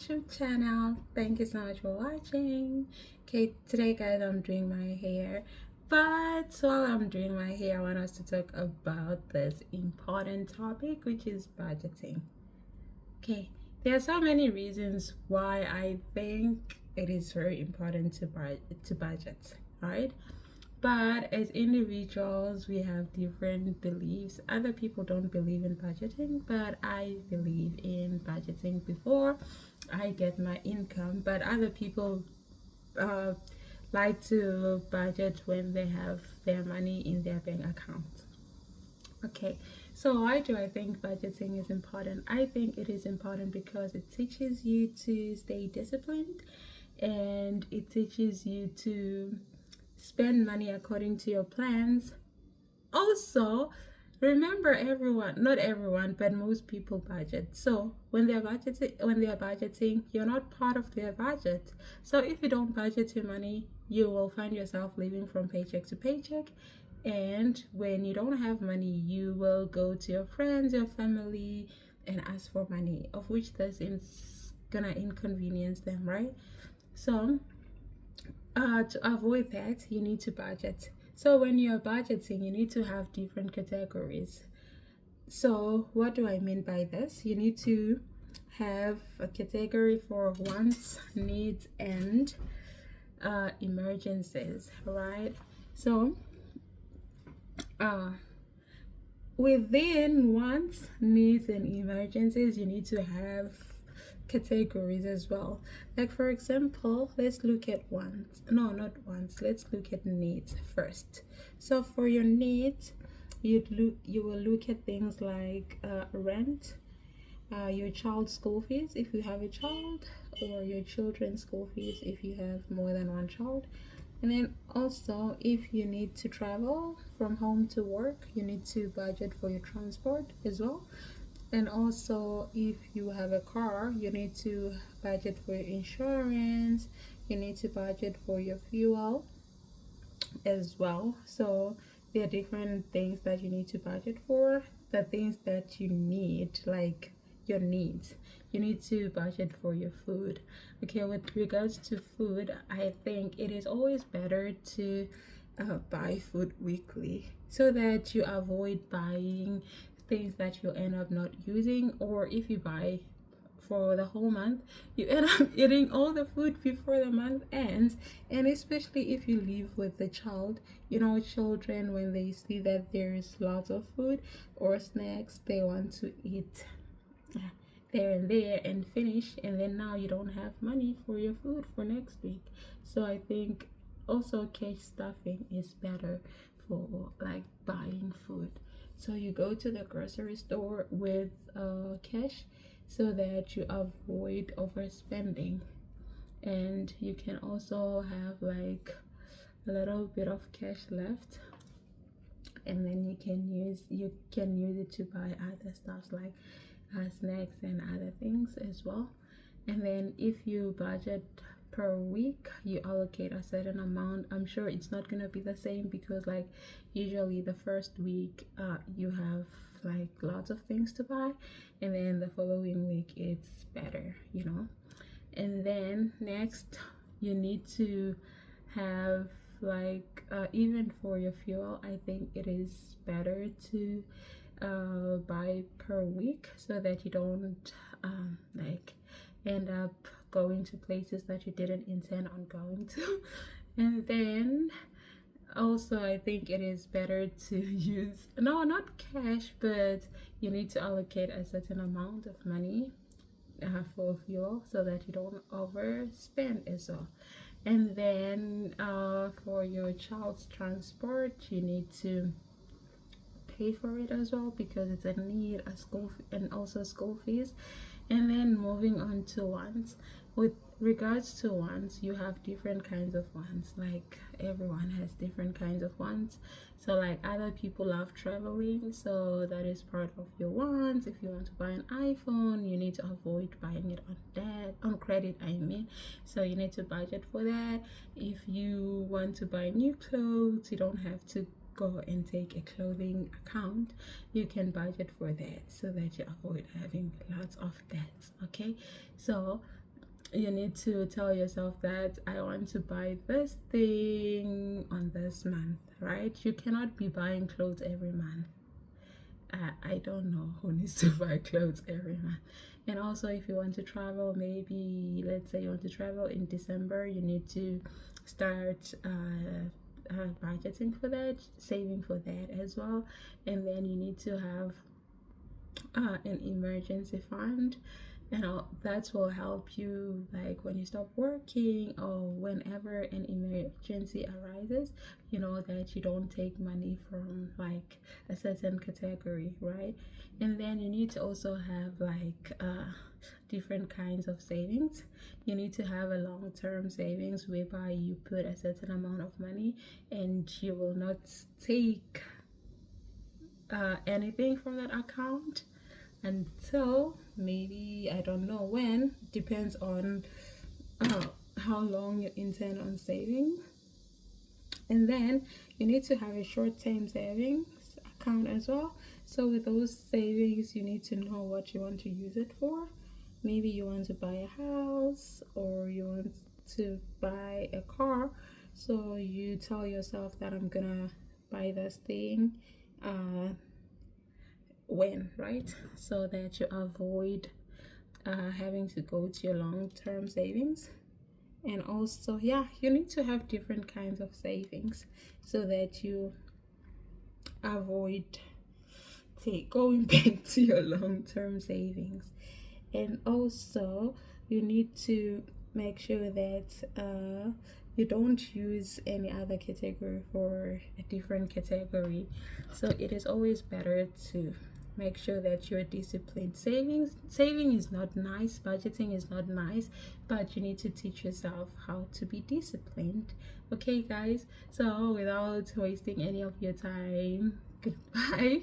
YouTube channel. Thank you so much for watching. Okay, today guys I'm doing my hair, but while I'm doing my hair I want us to talk about this important topic, which is budgeting. Okay, there are so many reasons why I think it is very important to budget, right? But as individuals, we have different beliefs. Other people don't believe in budgeting, but I believe in budgeting before I get my income. But other people uh, like to budget when they have their money in their bank account. Okay, so why do I think budgeting is important? I think it is important because it teaches you to stay disciplined, and it teaches you to spend money according to your plans. Also, remember, everyone, not everyone, but most people budget. So when they are budgeting, you're not part of their budget. So if you don't budget your money, you will find yourself living from paycheck to paycheck. And when you don't have money, you will go to your friends, your family, and ask for money, of which this is gonna inconvenience them, right? So to avoid that, you need to budget. So when you're budgeting, you need to have different categories. So what do I mean by this? You need to have a category for wants, needs, and emergencies, right? So uh, within wants, needs, and emergencies, you need to have categories as well. Like for example, let's look at wants. No, not wants. Let's look at needs first. So for your needs, you will look at things like rent, your child's school fees if you have a child, or your children's school fees if you have more than one child. And then also, if you need to travel from home to work, you need to budget for your transport as well. And also, if you have a car, you need to budget for your insurance, you need to budget for your fuel as well. So, there are different things that you need to budget for. The things that you need, like your needs, you need to budget for your food. Okay, with regards to food, I think it is always better to buy food weekly so that you avoid buying things that you end up not using, or if you buy for the whole month, you end up eating all the food before the month ends. And especially if you live with the child, you know, children, when they see that there's lots of food or snacks, they want to eat there and there and finish, and then now you don't have money for your food for next week. So I think also cash stuffing is better for like buying food. So you go to the grocery store with cash so that you avoid overspending, and you can also have like a little bit of cash left, and then you can use it to buy other stuff like snacks and other things as well. And then if you budget per week, you allocate a certain amount. I'm sure it's not gonna be the same because like usually the first week you have like lots of things to buy, and then the following week it's better, you know. And then next, you need to have like even for your fuel, I think it is better to buy per week so that you don't like end up going to places that you didn't intend on going to. And then also, I think it is better to use, no, not cash, but you need to allocate a certain amount of money for fuel so that you don't overspend as well. And then for your child's transport, you need to pay for it as well because it's a need, a and also school fees. And then moving on to wants. With regards to wants, you have different kinds of wants. Like everyone has different kinds of wants. So like other people love traveling, so that is part of your wants. If you want to buy an iPhone, you need to avoid buying it on credit, I mean. So you need to budget for that. If you want to buy new clothes, you don't have to go and take a clothing account. You can budget for that so that you avoid having lots of debts. Okay, so you need to tell yourself that I want to buy this thing on this month, right? You cannot be buying clothes every month. I don't know who needs to buy clothes every month. And also, if you want to travel, maybe let's say you want to travel in December, you need to start budgeting for that, saving for that as well. And then you need to have an emergency fund, and that will help you, like when you stop working or whenever an emergency arises, you know that you don't take money from like a certain category, right? And then you need to also have like different kinds of savings. You need to have a long-term savings whereby you put a certain amount of money and you will not take anything from that account until maybe, I don't know when, depends on uh, how long you intend on saving. And then you need to have a short-term savings account as well. So with those savings, you need to know what you want to use it for. Maybe you want to buy a house or you want to buy a car. So you tell yourself that I'm gonna buy this thing when, right? So that you avoid having to go to your long-term savings. And also, yeah, you need to have different kinds of savings so that you avoid going back to your long-term savings. And also, you need to make sure that you don't use any other category for a different category. So it is always better to make sure that you're disciplined. Saving is not nice, budgeting is not nice, but you need to teach yourself how to be disciplined. Okay, guys, so without wasting any of your time, goodbye.